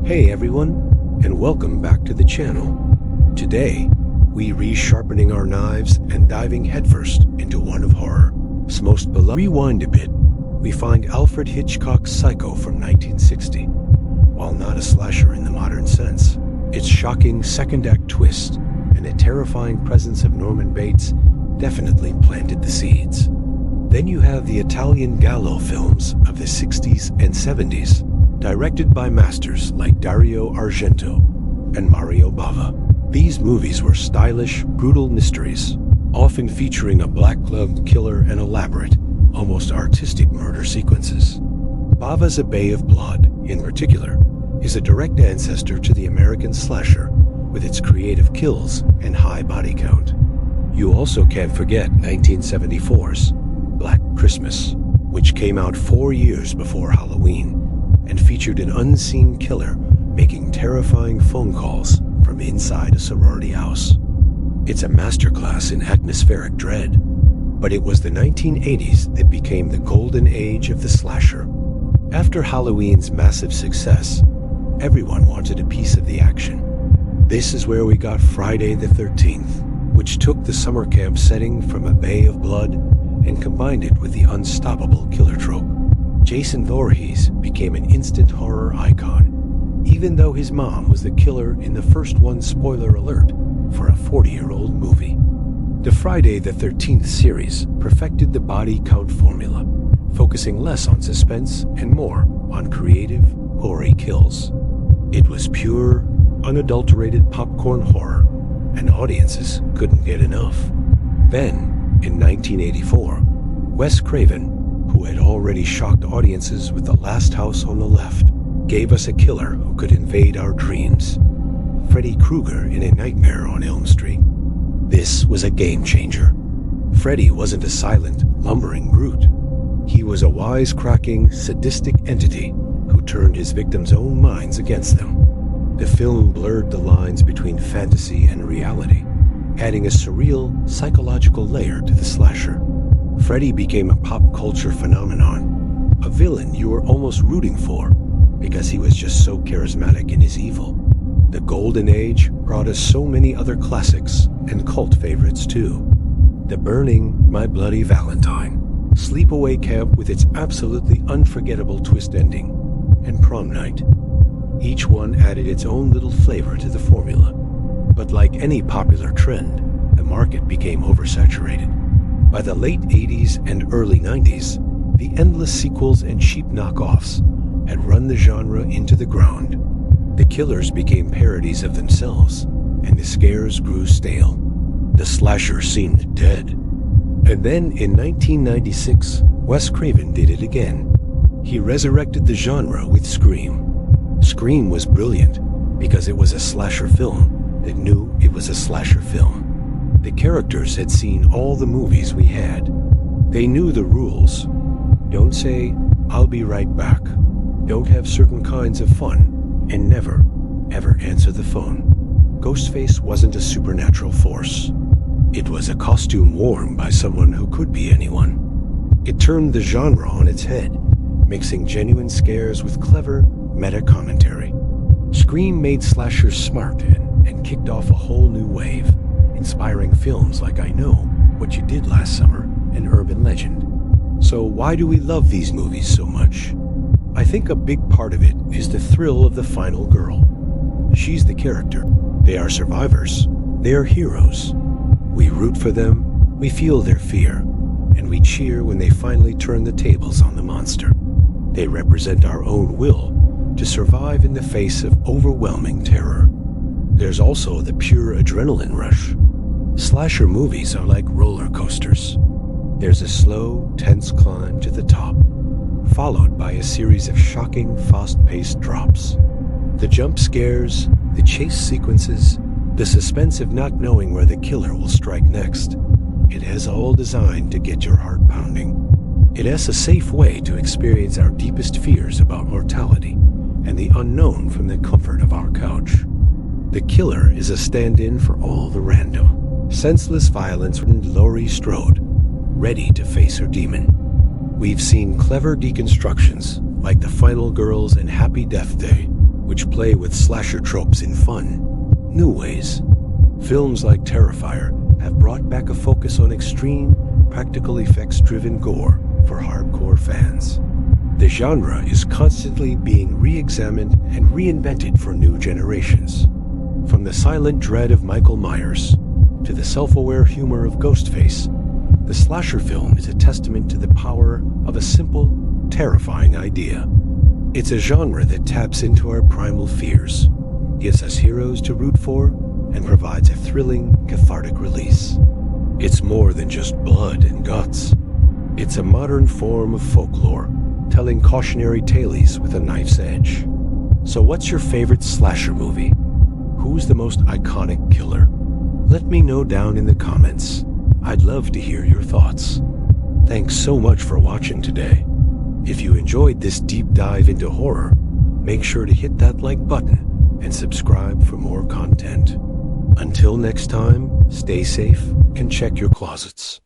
Hey everyone, and welcome back to the channel. Today, we re-sharpening our knives and diving headfirst into one of horror's most beloved. Rewind a bit, we find Alfred Hitchcock's Psycho from 1960. While not a slasher in the modern sense, its shocking second-act twist and a terrifying presence of Norman Bates definitely planted the seeds. Then you have the Italian Gallo films of the 60s and 70s, directed by masters like Dario Argento and Mario Bava. These movies were stylish, brutal mysteries, often featuring a black-gloved killer and elaborate, almost artistic murder sequences. Bava's A Bay of Blood, in particular, is a direct ancestor to the American slasher, with its creative kills and high body count. You also can't forget 1974's Black Christmas, which came out 4 years before Halloween, and featured an unseen killer making terrifying phone calls from inside a sorority house. It's a masterclass in atmospheric dread, but it was the 1980s that became the golden age of the slasher. After Halloween's massive success, everyone wanted a piece of the action. This is where we got Friday the 13th, which took the summer camp setting from A Bay of Blood and combined it with the unstoppable killer trope. Jason Voorhees became an instant horror icon, even though his mom was the killer in the first one, spoiler alert, for a 40-year-old movie. The Friday the 13th series perfected the body count formula, focusing less on suspense and more on creative, gory kills. It was pure, unadulterated popcorn horror, and audiences couldn't get enough. Then, in 1984, Wes Craven, who had already shocked audiences with The Last House on the Left, gave us a killer who could invade our dreams. Freddy Krueger in A Nightmare on Elm Street. This was a game changer. Freddy wasn't a silent, lumbering brute. He was a wisecracking, sadistic entity who turned his victims' own minds against them. The film blurred the lines between fantasy and reality, adding a surreal, psychological layer to the slasher. Freddy became a pop culture phenomenon, a villain you were almost rooting for because he was just so charismatic in his evil. The Golden Age brought us so many other classics and cult favorites too. The Burning, My Bloody Valentine, Sleepaway Camp with its absolutely unforgettable twist ending, and Prom Night. Each one added its own little flavor to the formula. But like any popular trend, the market became oversaturated. By the late 80s and early 90s, the endless sequels and cheap knockoffs had run the genre into the ground. The killers became parodies of themselves, and the scares grew stale. The slasher seemed dead. And then in 1996, Wes Craven did it again. He resurrected the genre with Scream. Scream was brilliant because it was a slasher film that knew it was a slasher film. The characters had seen all the movies we had. They knew the rules. Don't say, "I'll be right back." Don't have certain kinds of fun, and never, ever answer the phone. Ghostface wasn't a supernatural force. It was a costume worn by someone who could be anyone. It turned the genre on its head, mixing genuine scares with clever meta-commentary. Scream made slashers smart and kicked off a whole new wave, inspiring films like I Know What You Did Last Summer and Urban Legend. So why do we love these movies so much? I think a big part of it is the thrill of the final girl. She's the character. They are survivors. They are heroes. We root for them, we feel their fear, and we cheer when they finally turn the tables on the monster. They represent our own will to survive in the face of overwhelming terror. There's also the pure adrenaline rush. Slasher movies are like roller coasters. There's a slow, tense climb to the top, followed by a series of shocking, fast-paced drops. The jump scares, the chase sequences, the suspense of not knowing where the killer will strike next. It has all designed to get your heart pounding. It has a safe way to experience our deepest fears about mortality and the unknown from the comfort of our couch. The killer is a stand-in for all the random, senseless violence with Laurie Strode, ready to face her demon. We've seen clever deconstructions like The Final Girls and Happy Death Day, which play with slasher tropes in fun, new ways. Films like Terrifier have brought back a focus on extreme, practical effects-driven gore for hardcore fans. The genre is constantly being re-examined and reinvented for new generations. From the silent dread of Michael Myers to the self-aware humor of Ghostface, the slasher film is a testament to the power of a simple, terrifying idea. It's a genre that taps into our primal fears, gives us heroes to root for, and provides a thrilling, cathartic release. It's more than just blood and guts. It's a modern form of folklore, telling cautionary tales with a knife's edge. So what's your favorite slasher movie? Who's the most iconic killer? Let me know down in the comments. I'd love to hear your thoughts. Thanks so much for watching today. If you enjoyed this deep dive into horror, make sure to hit that like button and subscribe for more content. Until next time, stay safe and check your closets.